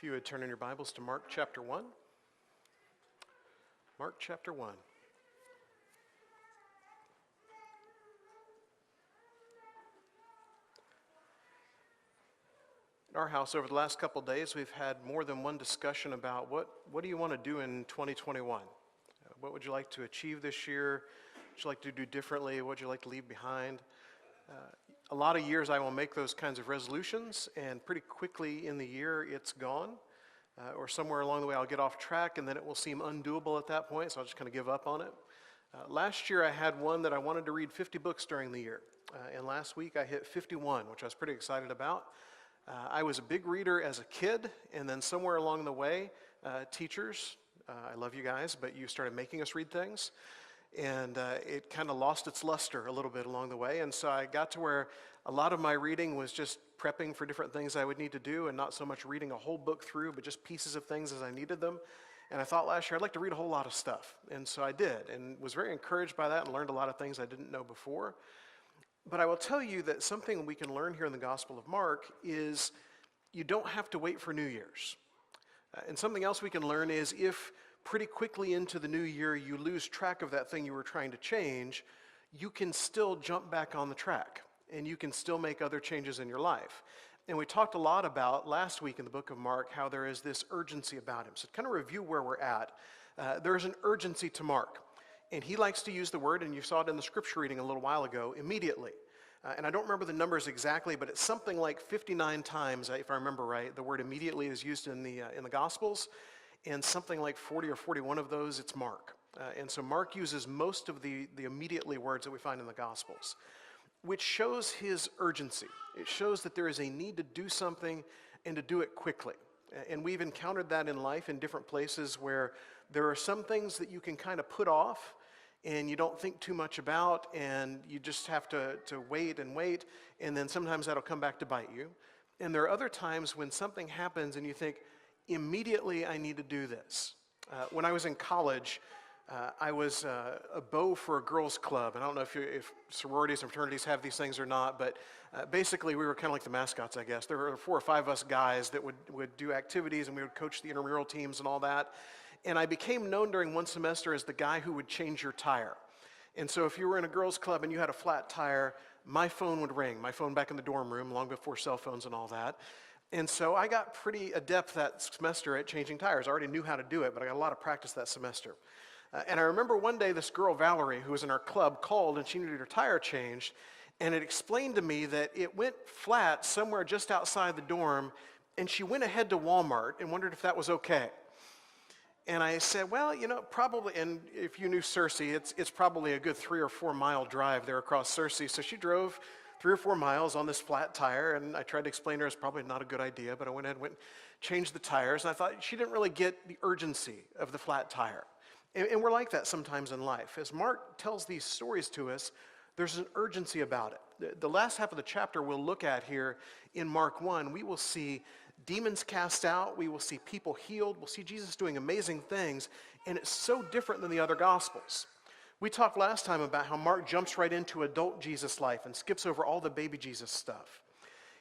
If you would turn in your Bibles to Mark chapter 1. Mark chapter 1. In our house over the last couple of days, we've had more than one discussion about what do you want to do in 2021? What would you like to achieve this year? What would you like to do differently? What would you like to leave behind? A lot of years I will make those kinds of resolutions, and pretty quickly in the year it's gone. Or somewhere along the way I'll get off track, and then it will seem undoable at that point, so I'll just kind of give up on it. Last year I had one that I wanted to read 50 books during the year, and last week I hit 51, which I was pretty excited about. I was a big reader as a kid, and then somewhere along the way, teachers, I love you guys, but you started making us read things, and it kind of lost its luster a little bit along the way, and so I got to where a lot of my reading was just prepping for different things I would need to do, and not so much reading a whole book through, but just pieces of things as I needed them. And I thought last year I'd like to read a whole lot of stuff, and so I did, and was very encouraged by that and learned a lot of things I didn't know before. But I will tell you that something we can learn here in the Gospel of Mark is you don't have to wait for New Year's. And something else we can learn is if pretty quickly into the new year you lose track of that thing you were trying to change, you can still jump back on the track, and you can still make other changes in your life. And we talked a lot about last week in the book of Mark how there is this urgency about him. So to kind of review where we're at, there's an urgency to Mark. And he likes to use the word, and you saw it in the scripture reading a little while ago, immediately. And I don't remember the numbers exactly, but it's something like 59 times, if I remember right, the word immediately is used in the Gospels, and something like 40 or 41 of those, it's Mark. And so Mark uses most of the immediately words that we find in the Gospels, which shows his urgency. It shows that there is a need to do something and to do it quickly. And we've encountered that in life in different places where there are some things that you can kind of put off and you don't think too much about, and you just have to wait, and then sometimes that'll come back to bite you. And there are other times when something happens and you think, immediately I need to do this. When I was in college, I was a beau for a girls' club. And I don't know if sororities and fraternities have these things or not, but basically we were kind of like the mascots, I guess. There were 4 or 5 of us guys that would do activities, and we would coach the intramural teams and all that. And I became known during one semester as the guy who would change your tire. And so if you were in a girls' club and you had a flat tire, my phone would ring, my phone back in the dorm room, long before cell phones and all that. And so I got pretty adept that semester at changing tires. I already knew how to do it, but I got a lot of practice that semester. And I remember one day this girl, Valerie, who was in our club, called and she needed her tire changed. And it explained to me that it went flat somewhere just outside the dorm, and she went ahead to Walmart and wondered if that was okay. And I said, well, probably, and if you knew Searcy, it's probably a good 3 or 4 mile drive there across Searcy. So she drove 3 or 4 miles on this flat tire, and I tried to explain to her it's probably not a good idea, but I went ahead and changed the tires, and I thought she didn't really get the urgency of the flat tire. And we're like that sometimes in life. As Mark tells these stories to us, there's an urgency about it. The last half of the chapter we'll look at here in Mark 1, we will see demons cast out, we will see people healed, we'll see Jesus doing amazing things, and it's so different than the other Gospels. We talked last time about how Mark jumps right into adult Jesus life and skips over all the baby Jesus stuff.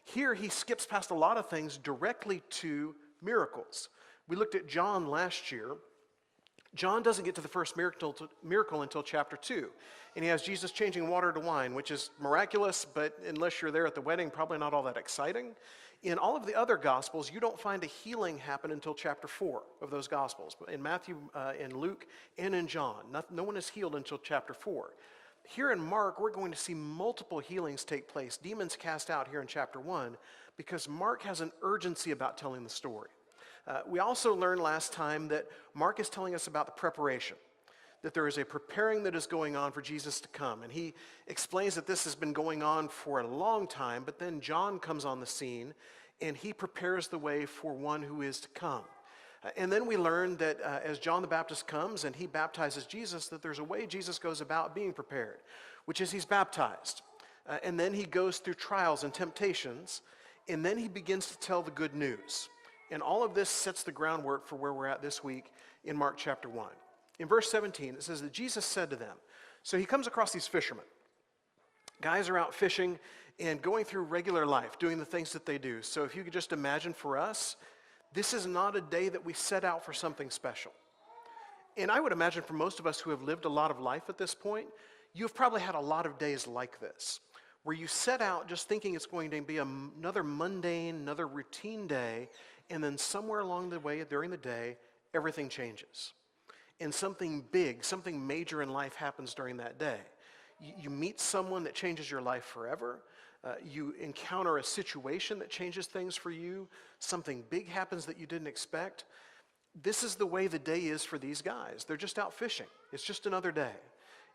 Here he skips past a lot of things directly to miracles. We looked at John last year. John doesn't get to the first miracle until chapter 2. And he has Jesus changing water to wine, which is miraculous, but unless you're there at the wedding, probably not all that exciting. In all of the other Gospels, you don't find a healing happen until chapter 4 of those Gospels. In Matthew, in Luke, and in John, no one is healed until chapter 4. Here in Mark, we're going to see multiple healings take place, demons cast out here in chapter 1, because Mark has an urgency about telling the story. We also learned last time that Mark is telling us about the preparation, that there is a preparing that is going on for Jesus to come. And he explains that this has been going on for a long time, but then John comes on the scene, and he prepares the way for one who is to come. And then we learn that as John the Baptist comes and he baptizes Jesus, that there's a way Jesus goes about being prepared, which is he's baptized. And then he goes through trials and temptations, and then he begins to tell the good news. And all of this sets the groundwork for where we're at this week in Mark chapter 1. In verse 17, it says that Jesus said to them, so he comes across these fishermen. Guys are out fishing and going through regular life, doing the things that they do. So if you could just imagine for us, This is not a day that we set out for something special. And I would imagine for most of us who have lived a lot of life at this point, you've probably had a lot of days like this, where you set out just thinking it's going to be another mundane, another routine day, and then somewhere along the way during the day, everything changes. And something big, something major in life happens during that day. You meet someone that changes your life forever. You encounter a situation that changes things for you. Something big happens that you didn't expect. This is the way the day is for these guys. They're just out fishing. It's just another day.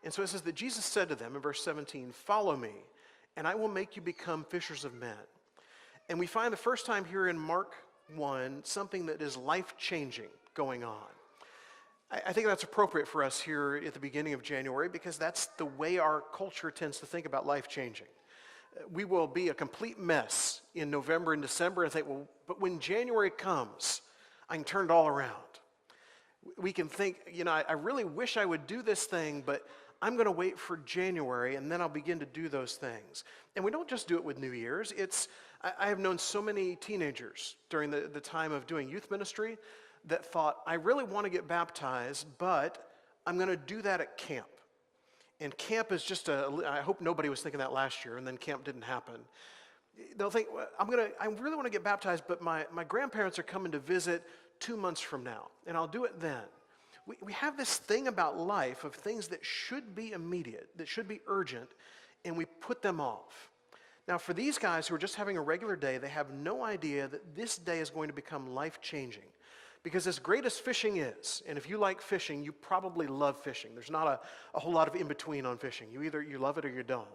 And so it says that Jesus said to them in verse 17, "Follow me, and I will make you become fishers of men." And we find the first time here in Mark 1 something that is life-changing going on. I think that's appropriate for us here at the beginning of January because that's the way our culture tends to think about life-changing. We will be a complete mess in November and December and think, well, but when January comes, I can turn it all around. We can think, I really wish I would do this thing, but I'm going to wait for January and then I'll begin to do those things. And we don't just do it with New Year's. I have known so many teenagers during the time of doing youth ministry that thought, I really want to get baptized, but I'm going to do that at camp. And camp is I hope nobody was thinking that last year, and then camp didn't happen. They'll think, well, I really want to get baptized, but my grandparents are coming to visit 2 months from now, and I'll do it then. We have this thing about life of things that should be immediate, that should be urgent, and we put them off. Now, for these guys who are just having a regular day, they have no idea that this day is going to become life-changing. Because as great as fishing is, and if you like fishing, you probably love fishing. There's not a whole lot of in-between on fishing. Either you love it or you don't.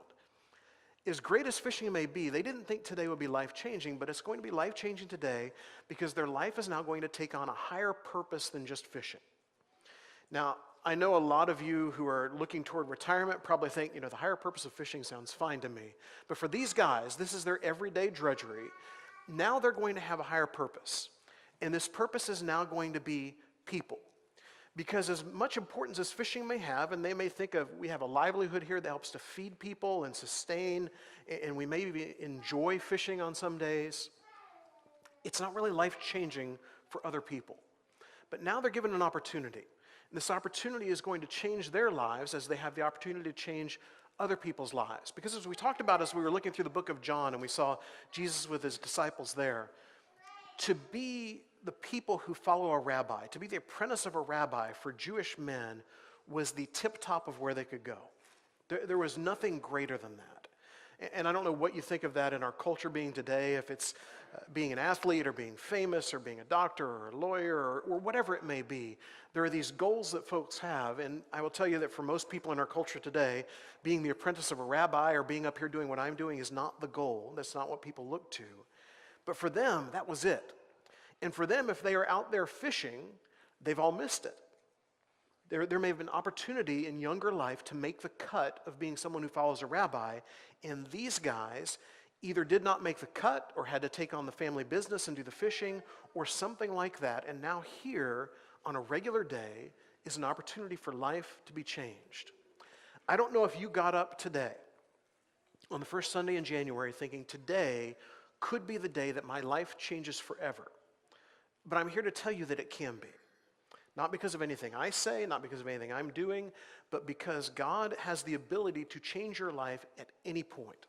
As great as fishing may be, they didn't think today would be life-changing, but it's going to be life-changing today because their life is now going to take on a higher purpose than just fishing. Now, I know a lot of you who are looking toward retirement probably think, the higher purpose of fishing sounds fine to me. But for these guys, this is their everyday drudgery. Now they're going to have a higher purpose. And this purpose is now going to be people. Because as much importance as fishing may have, and they may think of, we have a livelihood here that helps to feed people and sustain, and we maybe enjoy fishing on some days, it's not really life-changing for other people. But now they're given an opportunity. And this opportunity is going to change their lives as they have the opportunity to change other people's lives. Because as we talked about as we were looking through the book of John and we saw Jesus with his disciples there, to be the people who follow a rabbi, to be the apprentice of a rabbi for Jewish men was the tip top of where they could go. There was nothing greater than that. And I don't know what you think of that in our culture being today, if it's being an athlete or being famous or being a doctor or a lawyer or whatever it may be. There are these goals that folks have, and I will tell you that for most people in our culture today, being the apprentice of a rabbi or being up here doing what I'm doing is not the goal. That's not what people look to. But for them, that was it. And for them, if they are out there fishing, they've all missed it. There may have been opportunity in younger life to make the cut of being someone who follows a rabbi, and these guys either did not make the cut or had to take on the family business and do the fishing or something like that, and now here on a regular day is an opportunity for life to be changed. I don't know if you got up today on the first Sunday in January thinking today could be the day that my life changes forever. But I'm here to tell you that it can be. Not because of anything I say, not because of anything I'm doing, but because God has the ability to change your life at any point.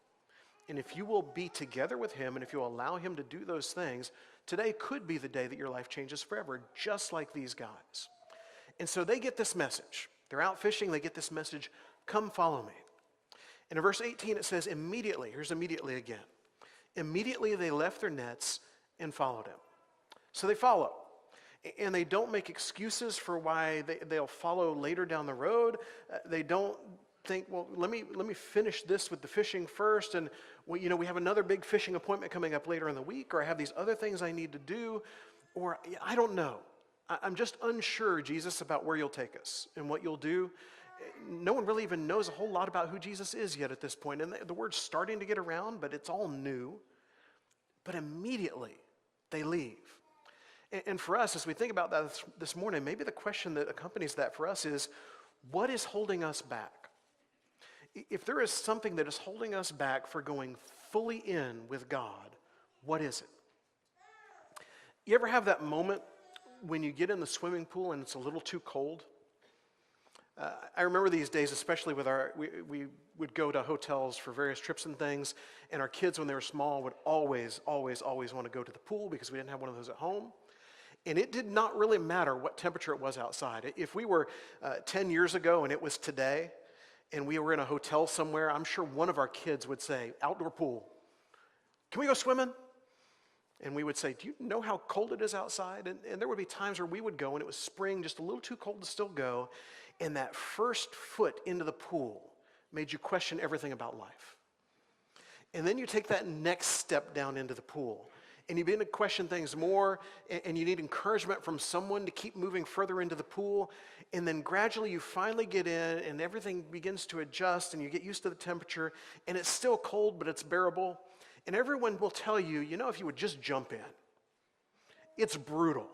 And if you will be together with him and if you'll allow him to do those things, today could be the day that your life changes forever, just like these guys. And so they get this message. They're out fishing, they get this message, come follow me. And in verse 18 it says, immediately, here's immediately again. Immediately they left their nets and followed him. So they follow. And they don't make excuses for why they'll follow later down the road. They don't think, well, let me finish this with the fishing first. And we have another big fishing appointment coming up later in the week, or I have these other things I need to do, or I don't know. I'm just unsure, Jesus, about where you'll take us and what you'll do. No one really even knows a whole lot about who Jesus is yet at this point. And the word's starting to get around, but it's all new. But immediately they leave. And for us, as we think about that this morning, maybe the question that accompanies that for us is, what is holding us back? If there is something that is holding us back for going fully in with God, what is it? You ever have that moment when you get in the swimming pool and it's a little too cold? I remember these days, especially with we would go to hotels for various trips and things, and our kids, when they were small, would always want to go to the pool because we didn't have one of those at home. And it did not really matter what temperature it was outside. If we were 10 years ago and it was today, and we were in a hotel somewhere, I'm sure one of our kids would say, outdoor pool, can we go swimming? And we would say, do you know how cold it is outside? And there would be times where we would go and it was spring, just a little too cold to still go. And that first foot into the pool made you question everything about life. And then you take that next step down into the pool and you begin to question things more, and you need encouragement from someone to keep moving further into the pool. And then gradually you finally get in and everything begins to adjust and you get used to the temperature, and it's still cold, but it's bearable. And everyone will tell you, if you would just jump in. It's brutal,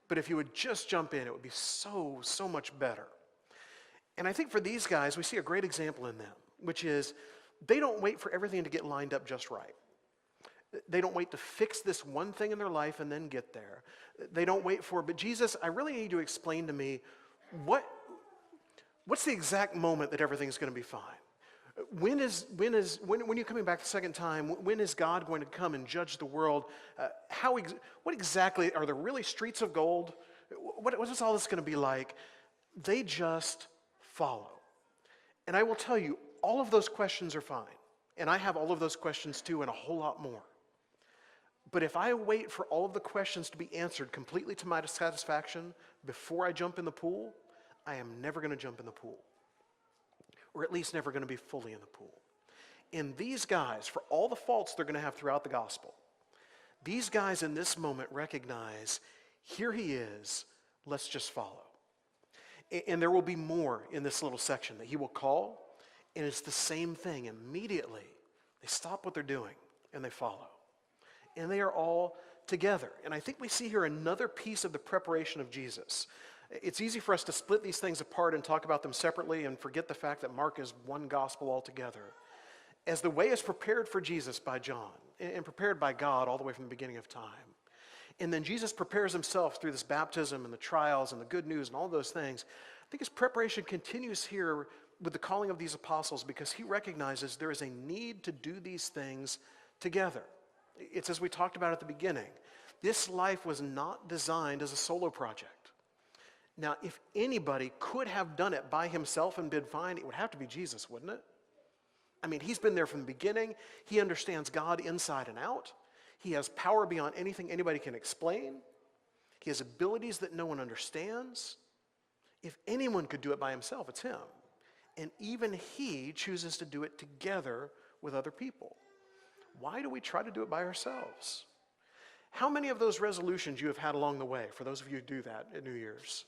but if you would just jump in, it would be so much better. And I think for these guys, we see a great example in them, which is they don't wait for everything to get lined up just right. They don't wait to fix this one thing in their life and then get there. They don't wait for, but Jesus, I really need you to explain to me what's the exact moment that everything's going to be fine? When you're coming back the second time, when is God going to come and judge the world? What exactly, are there really streets of gold? What is all this going to be like? They just follow. And I will tell you, all of those questions are fine. And I have all of those questions too, and a whole lot more. But if I wait for all of the questions to be answered completely to my satisfaction before I jump in the pool, I am never going to jump in the pool. Or at least never going to be fully in the pool. And these guys, for all the faults they're going to have throughout the gospel, these guys in this moment recognize, here he is, let's just follow. And there will be more in this little section that he will call, and it's the same thing. Immediately, they stop what they're doing and they follow. And they are all together. And I think we see here another piece of the preparation of Jesus. It's easy for us to split these things apart and talk about them separately and forget the fact that Mark is one gospel altogether. As the way is prepared for Jesus by John and prepared by God all the way from the beginning of time. And then Jesus prepares himself through this baptism and the trials and the good news and all those things. I think his preparation continues here with the calling of these apostles because he recognizes there is a need to do these things together. It's as we talked about at the beginning. This life was not designed as a solo project. Now, if anybody could have done it by himself and been fine, it would have to be Jesus, wouldn't it? I mean, he's been there from the beginning. He understands God inside and out. He has power beyond anything anybody can explain. He has abilities that no one understands. If anyone could do it by himself, it's him. And even he chooses to do it together with other people. Why do we try to do it by ourselves? How many of those resolutions you have had along the way, for those of you who do that at New Year's,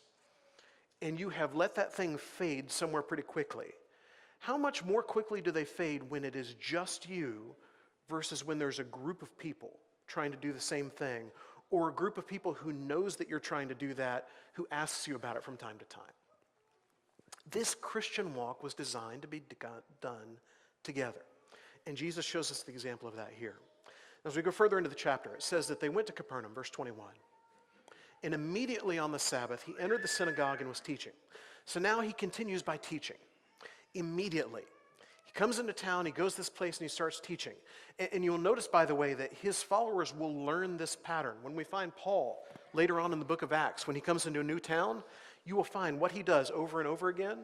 and you have let that thing fade somewhere pretty quickly? How much more quickly do they fade when it is just you versus when there's a group of people trying to do the same thing, or a group of people who knows that you're trying to do that, who asks you about it from time to time? This Christian walk was designed to be done together. And Jesus shows us the example of that here. As we go further into the chapter, it says that they went to Capernaum, verse 21. And immediately on the Sabbath, he entered the synagogue and was teaching. So now he continues by teaching. Immediately. He comes into town, he goes to this place, and he starts teaching. And you'll notice, by the way, that his followers will learn this pattern. When we find Paul later on in the book of Acts, when he comes into a new town, you will find what he does over and over again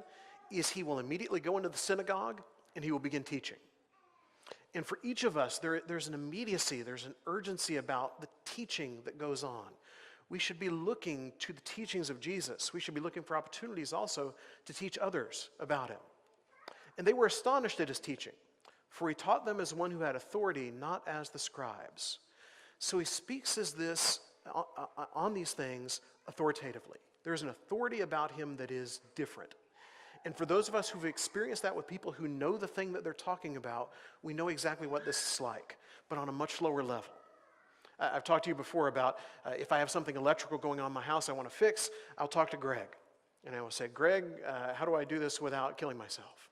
is he will immediately go into the synagogue and he will begin teaching. And for each of us, there's an immediacy, there's an urgency about the teaching that goes on. We should be looking to the teachings of Jesus. We should be looking for opportunities also to teach others about him. And they were astonished at his teaching, for he taught them as one who had authority, not as the scribes. So he speaks as this on these things authoritatively. There's an authority about him that is different. And for those of us who've experienced that with people who know the thing that they're talking about, we know exactly what this is like, but on a much lower level. I've talked to you before about if I have something electrical going on in my house I want to fix, I'll talk to Greg. And I will say, Greg, how do I do this without killing myself?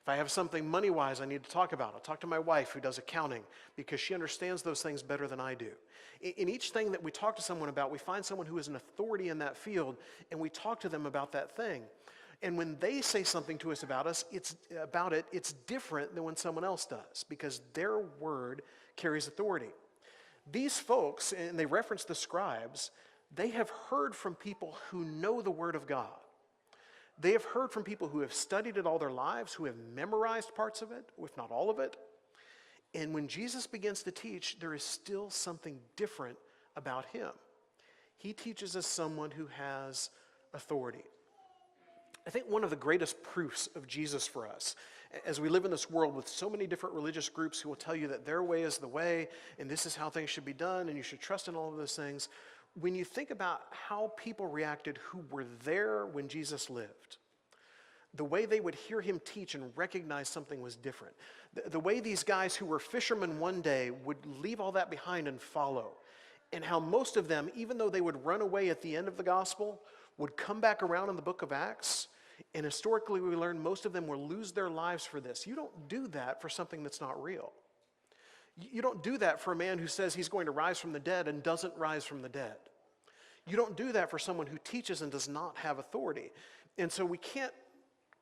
If I have something money-wise I need to talk about, I'll talk to my wife who does accounting because she understands those things better than I do. In each thing that we talk to someone about, we find someone who is an authority in that field, and we talk to them about that thing. And when they say something to us about it's different than when someone else does because their word carries authority. These folks, and they reference the scribes, they have heard from people who know the word of God. They have heard from people who have studied it all their lives, who have memorized parts of it, if not all of it. And when Jesus begins to teach, there is still something different about him. He teaches us someone who has authority. I think one of the greatest proofs of Jesus for us, as we live in this world with so many different religious groups who will tell you that their way is the way, and this is how things should be done, and you should trust in all of those things, when you think about how people reacted who were there when Jesus lived, the way they would hear him teach and recognize something was different. The way these guys who were fishermen one day would leave all that behind and follow. And how most of them, even though they would run away at the end of the gospel, would come back around in the book of Acts. And historically we learn most of them will lose their lives for this. You don't do that for something that's not real. You don't do that for a man who says he's going to rise from the dead and doesn't rise from the dead. You don't do that for someone who teaches and does not have authority. And so we can't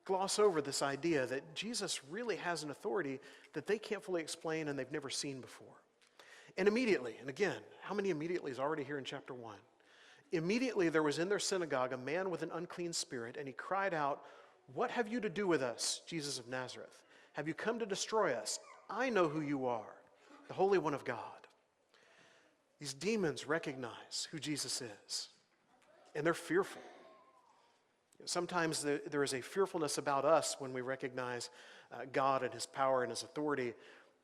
gloss over this idea that Jesus really has an authority that they can't fully explain and they've never seen before. And immediately, and again, how many immediately is already here in chapter 1? Immediately there was in their synagogue a man with an unclean spirit, and he cried out, "What have you to do with us, Jesus of Nazareth? Have you come to destroy us? I know who you are, the Holy One of God." These demons recognize who Jesus is, and they're fearful. Sometimes there is a fearfulness about us when we recognize God and his power and his authority,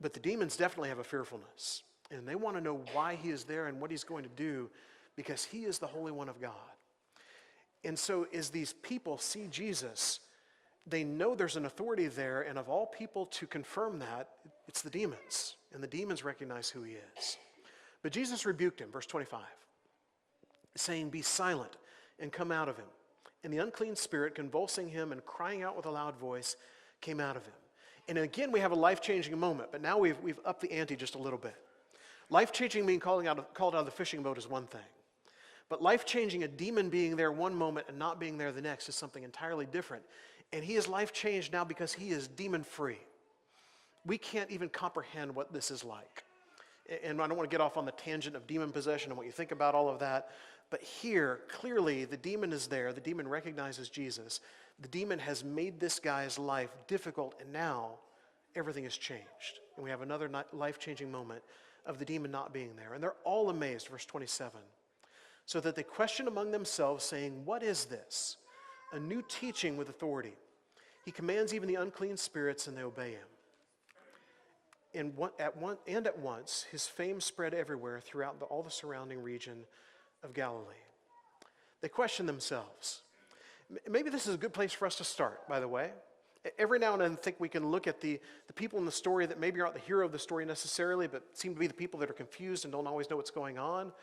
but the demons definitely have a fearfulness, and they want to know why he is there and what he's going to do because he is the Holy One of God. And so as these people see Jesus, they know there's an authority there, and of all people to confirm that, it's the demons, and the demons recognize who he is. But Jesus rebuked him, verse 25, saying, "Be silent and come out of him." And the unclean spirit, convulsing him and crying out with a loud voice, came out of him. And again, we have a life-changing moment, but now we've upped the ante just a little bit. Life-changing being called out of the fishing boat is one thing. But life-changing, a demon being there one moment and not being there the next, is something entirely different. And he is life-changed now because he is demon-free. We can't even comprehend what this is like. And I don't want to get off on the tangent of demon possession and what you think about all of that. But here, clearly, the demon is there. The demon recognizes Jesus. The demon has made this guy's life difficult, and now everything has changed. And we have another life-changing moment of the demon not being there. And they're all amazed, verse 27. So that they question among themselves, saying, "What is this? A new teaching with authority. He commands even the unclean spirits, and they obey him." And at once, his fame spread everywhere throughout all the surrounding region of Galilee. They question themselves. Maybe this is a good place for us to start, by the way. Every now and then I think we can look at the people in the story that maybe aren't the hero of the story necessarily, but seem to be the people that are confused and don't always know what's going on.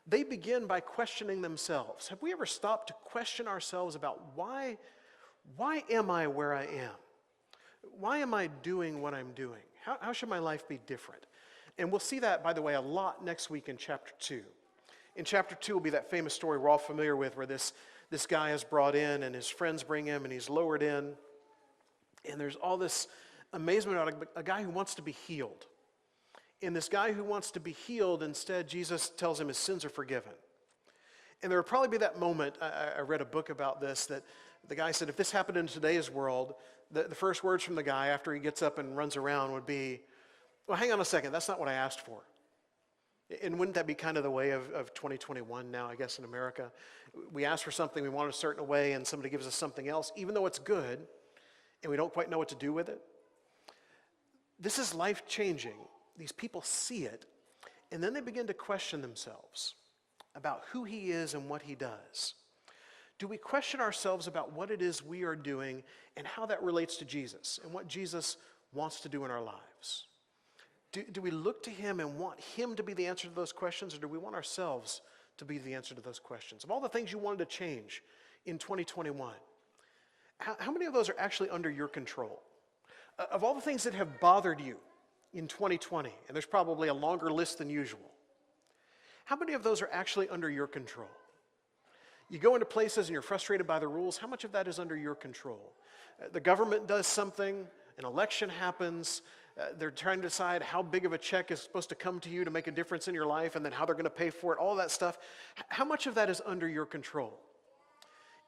They begin by questioning themselves. Have we ever stopped to question ourselves about why am I where I am? Why am I doing what I'm doing? How should my life be different? And we'll see that, by the way, a lot next week in chapter 2. In chapter 2 will be that famous story we're all familiar with where this guy is brought in and his friends bring him and he's lowered in. And there's all this amazement about a guy who wants to be healed. And this guy who wants to be healed, instead, Jesus tells him his sins are forgiven. And there would probably be that moment, I read a book about this, that the guy said if this happened in today's world, the first words from the guy after he gets up and runs around would be, "Well, hang on a second, that's not what I asked for." And wouldn't that be kind of the way of 2021 now, I guess, in America? We ask for something, we want it a certain way, and somebody gives us something else, even though it's good, and we don't quite know what to do with it. This is life-changing. These people see it, and then they begin to question themselves about who he is and what he does. Do we question ourselves about what it is we are doing and how that relates to Jesus and what Jesus wants to do in our lives? Do we look to him and want him to be the answer to those questions, or do we want ourselves to be the answer to those questions? Of all the things you wanted to change in 2021, how many of those are actually under your control? Of all the things that have bothered you in 2020, and there's probably a longer list than usual, how many of those are actually under your control? You go into places and you're frustrated by the rules. How much of that is under your control? The government does something, an election happens, they're trying to decide how big of a check is supposed to come to you to make a difference in your life, and then how they're going to pay for it, all that stuff. How much of that is under your control?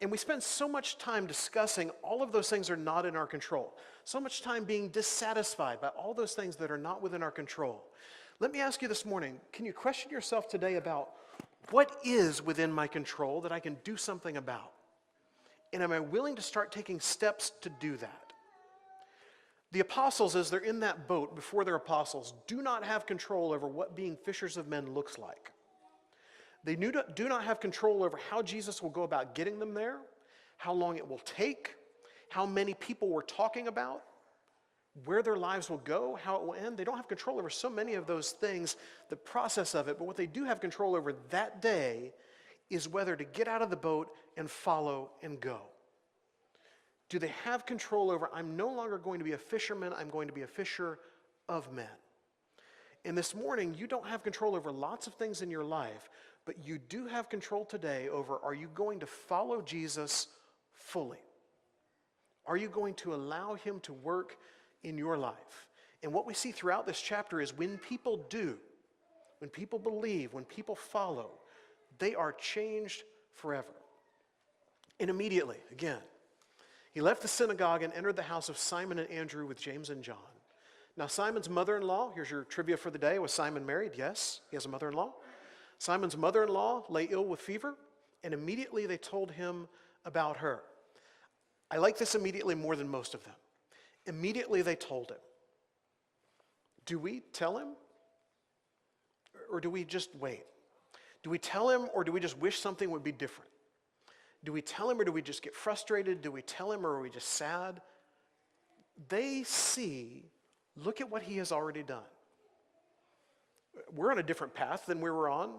And we spend so much time discussing all of those things are not in our control. So much time being dissatisfied by all those things that are not within our control. Let me ask you this morning, can you question yourself today about what is within my control that I can do something about? And am I willing to start taking steps to do that? The apostles, as they're in that boat before they're apostles, do not have control over what being fishers of men looks like. They do not have control over how Jesus will go about getting them there, how long it will take, how many people we're talking about, where their lives will go, how it will end. They don't have control over so many of those things, the process of it, but what they do have control over that day is whether to get out of the boat and follow and go. Do they have control over, I'm no longer going to be a fisherman, I'm going to be a fisher of men? And this morning, you don't have control over lots of things in your life, but you do have control today over, are you going to follow Jesus fully? Are you going to allow him to work in your life? And what we see throughout this chapter is when people do, when people believe, when people follow, they are changed forever. And immediately, again, he left the synagogue and entered the house of Simon and Andrew with James and John. Now, Simon's mother-in-law, here's your trivia for the day, was Simon married? Yes, he has a mother-in-law. Simon's mother-in-law lay ill with fever, and immediately they told him about her. I like this immediately more than most of them. Immediately they told him. Do we tell him? Or do we just wait? Do we tell him, or do we just wish something would be different? Do we tell him, or do we just get frustrated? Do we tell him, or are we just sad? They see, look at what he has already done. We're on a different path than we were on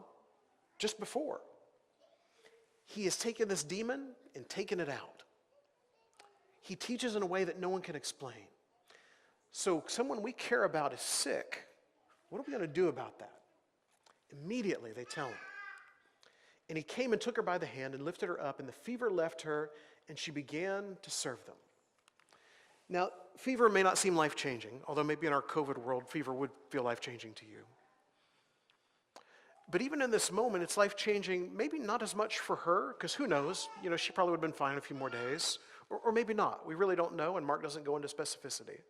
just before. He has taken this demon and taken it out. He teaches in a way that no one can explain. So someone we care about is sick. What are we going to do about that? Immediately they tell him. And he came and took her by the hand and lifted her up, and the fever left her, and she began to serve them. Now, fever may not seem life-changing, although maybe in our COVID world, fever would feel life-changing to you. But even in this moment, it's life-changing, maybe not as much for her, because who knows, she probably would have been fine in a few more days, or maybe not. We really don't know, and Mark doesn't go into specificity.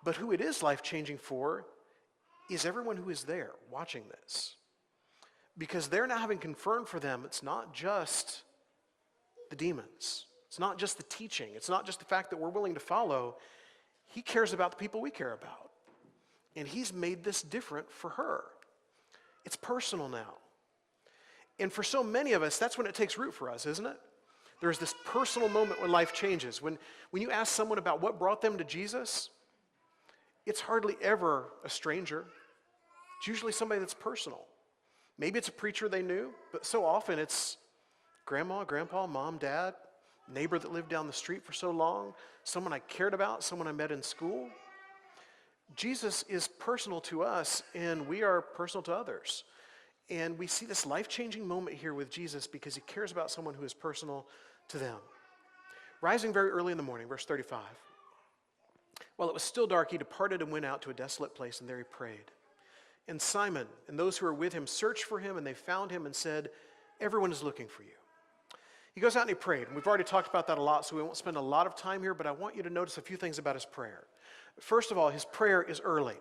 But who it is life-changing for is everyone who is there watching this. Because they're now having confirmed for them, it's not just the demons. It's not just the teaching. It's not just the fact that we're willing to follow. He cares about the people we care about. And he's made this different for her. It's personal now. And for so many of us, that's when it takes root for us, isn't it? There's this personal moment when life changes. When you ask someone about what brought them to Jesus, it's hardly ever a stranger. It's usually somebody that's personal. Maybe it's a preacher they knew, but so often it's grandma, grandpa, mom, dad, neighbor that lived down the street for so long, someone I cared about, someone I met in school. Jesus is personal to us, and we are personal to others. And we see this life-changing moment here with Jesus because he cares about someone who is personal to them. Rising very early in the morning, verse 35. While it was still dark, he departed and went out to a desolate place, and there he prayed. And Simon and those who were with him searched for him, and they found him and said, "Everyone is looking for you." He goes out and he prayed. And we've already talked about that a lot, so we won't spend a lot of time here, but I want you to notice a few things about his prayer. First of all, his prayer is early.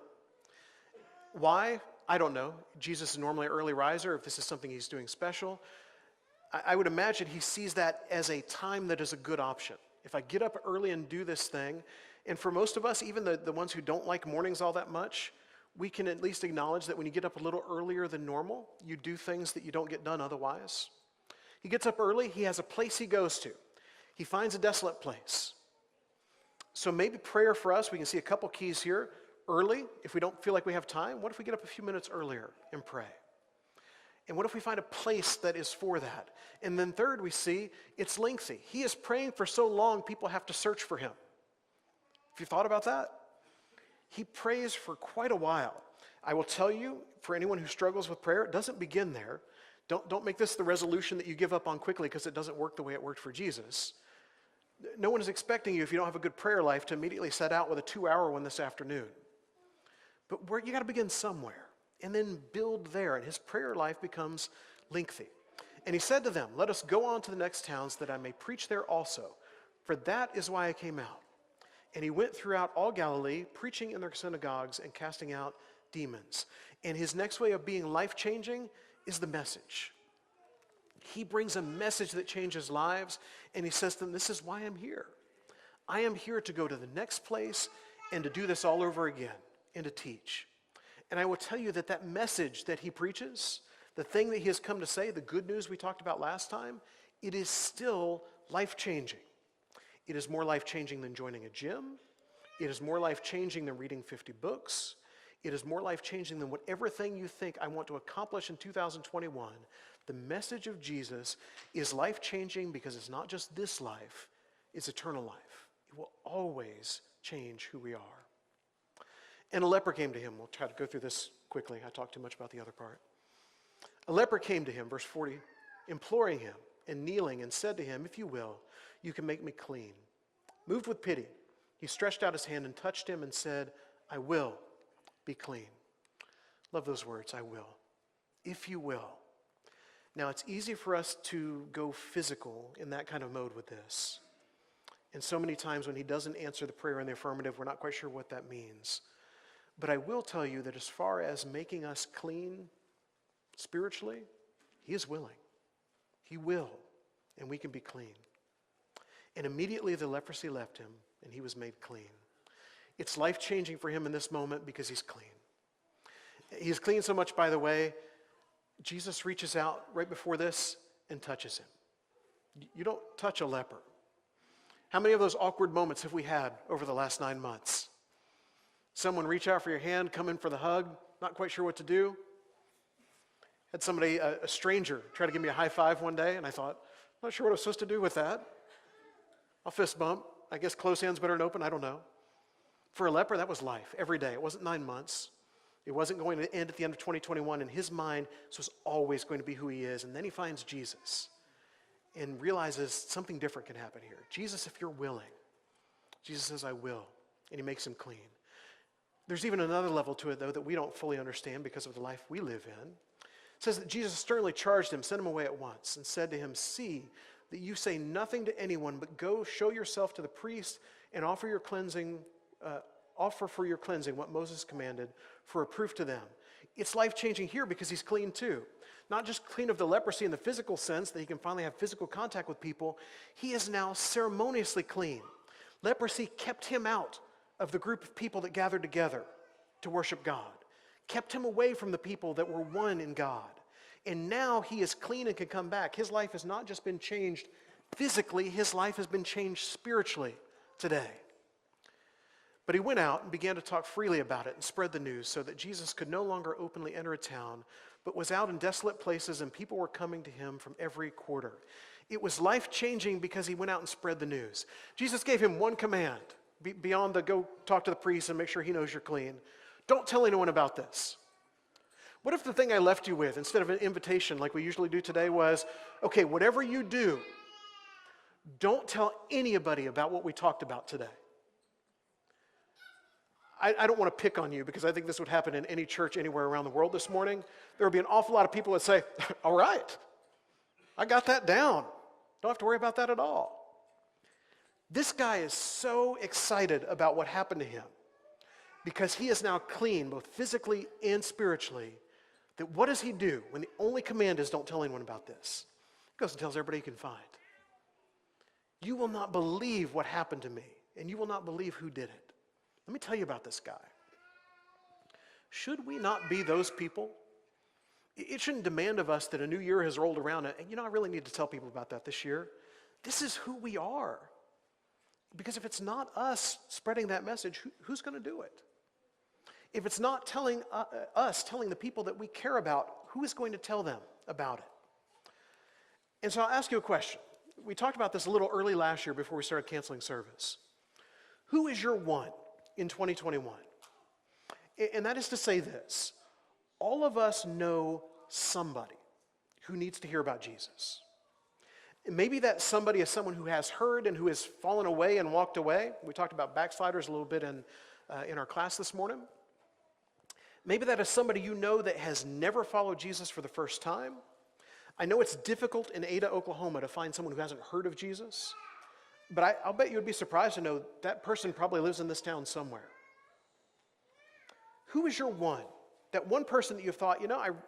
Why? I don't know. Jesus is normally an early riser, if this is something he's doing special. I would imagine he sees that as a time that is a good option. If I get up early and do this thing, and for most of us, even the ones who don't like mornings all that much, we can at least acknowledge that when you get up a little earlier than normal, you do things that you don't get done otherwise. He gets up early, he has a place he goes to. He finds a desolate place. So maybe prayer for us, we can see a couple keys here. Early, if we don't feel like we have time, what if we get up a few minutes earlier and pray? And what if we find a place that is for that? And then third, we see it's lengthy. He is praying for so long, people have to search for him. Have you thought about that? He prays for quite a while. I will tell you, for anyone who struggles with prayer, it doesn't begin there. Don't make this the resolution that you give up on quickly because it doesn't work the way it worked for Jesus. No one is expecting you, if you don't have a good prayer life, to immediately set out with a 2-hour one this afternoon. But you got to begin somewhere and then build there. And his prayer life becomes lengthy. And he said to them, "Let us go on to the next towns that I may preach there also, for that is why I came out." And he went throughout all Galilee, preaching in their synagogues and casting out demons. And his next way of being life-changing is the message. He brings a message that changes lives, and he says to them, "This is why I'm here. I am here to go to the next place and to do this all over again and to teach." And I will tell you that message that he preaches, the thing that he has come to say, the good news we talked about last time, it is still life-changing. It is more life-changing than joining a gym. It is more life-changing than reading 50 books. It is more life-changing than whatever thing you think I want to accomplish in 2021. The message of Jesus is life-changing because it's not just this life, it's eternal life. It will always change who we are. And a leper came to him. We'll try to go through this quickly. I talked too much about the other part. A leper came to him, verse 40, imploring him and kneeling and said to him, "If you will, you can make me clean." Moved with pity, he stretched out his hand and touched him and said, "I will be clean." Love those words, "I will." If you will. Now, it's easy for us to go physical in that kind of mode with this. And so many times when he doesn't answer the prayer in the affirmative, we're not quite sure what that means. But I will tell you that as far as making us clean spiritually, he is willing. He will, and we can be clean. And immediately the leprosy left him, and he was made clean. It's life-changing for him in this moment because he's clean. He's clean so much, by the way, Jesus reaches out right before this and touches him. You don't touch a leper. How many of those awkward moments have we had over the last 9 months? Someone reach out for your hand, come in for the hug, not quite sure what to do. Had somebody, a stranger, try to give me a high five one day, and I thought, I'm not sure what I'm supposed to do with that. I'll fist bump. I guess closed hands better than open, I don't know. For a leper, that was life, every day. It wasn't 9 months. It wasn't going to end at the end of 2021. In his mind, this was always going to be who he is. And then he finds Jesus and realizes something different can happen here. Jesus, if you're willing. Jesus says, "I will." And he makes him clean. There's even another level to it, though, that we don't fully understand because of the life we live in. It says that Jesus sternly charged him, sent him away at once, and said to him, "See that you say nothing to anyone, but go show yourself to the priest and offer for your cleansing what Moses commanded for a proof to them." It's life-changing here because he's clean too. Not just clean of the leprosy in the physical sense that he can finally have physical contact with people. He is now ceremoniously clean. Leprosy kept him out of the group of people that gathered together to worship God. Kept him away from the people that were one in God. And now he is clean and can come back. His life has not just been changed physically, his life has been changed spiritually today. But he went out and began to talk freely about it and spread the news so that Jesus could no longer openly enter a town, but was out in desolate places and people were coming to him from every quarter. It was life-changing because he went out and spread the news. Jesus gave him one command, beyond the go talk to the priest and make sure he knows you're clean. Don't tell anyone about this. What if the thing I left you with, instead of an invitation like we usually do today, was, okay, whatever you do, don't tell anybody about what we talked about today. I don't want to pick on you because I think this would happen in any church anywhere around the world this morning. There would be an awful lot of people that say, all right, I got that down. Don't have to worry about that at all. This guy is so excited about what happened to him because he is now clean, both physically and spiritually, that what does he do when the only command is don't tell anyone about this? He goes and tells everybody he can find. You will not believe what happened to me, and you will not believe who did it. Let me tell you about this guy. Should we not be those people? It shouldn't demand of us that a new year has rolled around, and I really need to tell people about that this year. This is who we are. Because if it's not us spreading that message, who's going to do it? If it's not telling the people that we care about, who is going to tell them about it? And so I'll ask you a question. We talked about this a little early last year before we started canceling service. Who is your one in 2021? And that is to say this: all of us know somebody who needs to hear about Jesus. Maybe that somebody is someone who has heard and who has fallen away and walked away. We talked about backsliders a little bit in our class this morning. Maybe that is somebody you know that has never followed Jesus for the first time. I know it's difficult in Ada, Oklahoma to find someone who hasn't heard of Jesus, but I'll bet you would be surprised to know that person probably lives in this town somewhere. Who is your one? That one person that you've thought,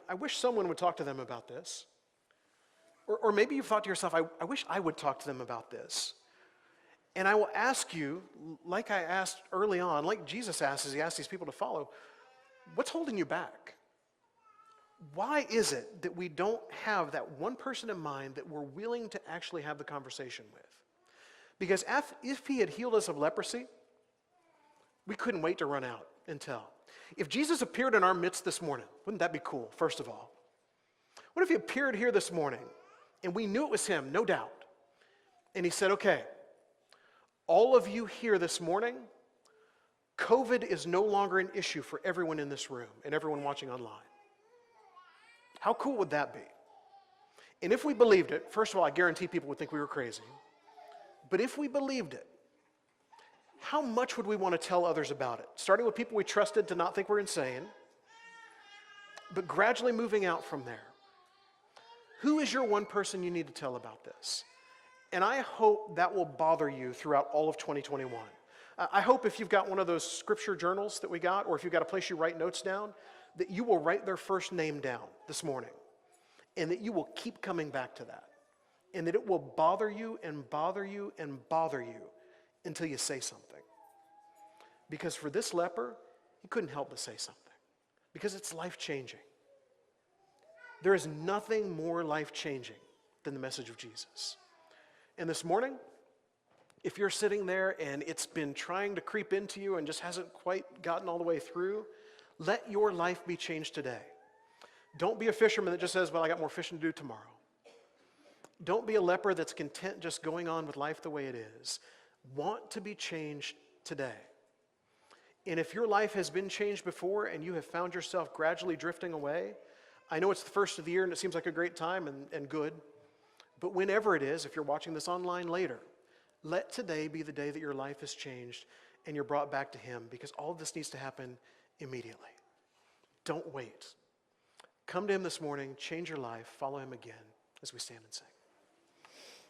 I wish someone would talk to them about this. Or maybe you've thought to yourself, I wish I would talk to them about this. And I will ask you, like I asked early on, like Jesus asked as he asked these people to follow, what's holding you back? Why is it that we don't have that one person in mind that we're willing to actually have the conversation with? Because if he had healed us of leprosy, we couldn't wait to run out and tell. If Jesus appeared in our midst this morning, wouldn't that be cool, first of all? What if he appeared here this morning and we knew it was him, no doubt, and he said, okay, all of you here this morning, COVID is no longer an issue for everyone in this room and everyone watching online. How cool would that be? And if we believed it, first of all, I guarantee people would think we were crazy. But if we believed it, how much would we want to tell others about it? Starting with people we trusted to not think we're insane, but gradually moving out from there. Who is your one person you need to tell about this? And I hope that will bother you throughout all of 2021. I hope if you've got one of those scripture journals that we got, or if you've got a place you write notes down, that you will write their first name down this morning, and that you will keep coming back to that, and that it will bother you and bother you and bother you until you say something. Because for this leper, he couldn't help but say something, because it's life-changing. There is nothing more life-changing than the message of Jesus. And this morning, if you're sitting there and it's been trying to creep into you and just hasn't quite gotten all the way through, let your life be changed today. Don't be a fisherman that just says, well, I got more fishing to do tomorrow. Don't be a leper that's content just going on with life the way it is. Want to be changed today. And if your life has been changed before and you have found yourself gradually drifting away, I know it's the first of the year and it seems like a great time and good, but whenever it is, if you're watching this online later, let today be the day that your life is changed and you're brought back to him, because all of this needs to happen immediately. Don't wait. Come to him this morning, change your life, follow him again as we stand and sing.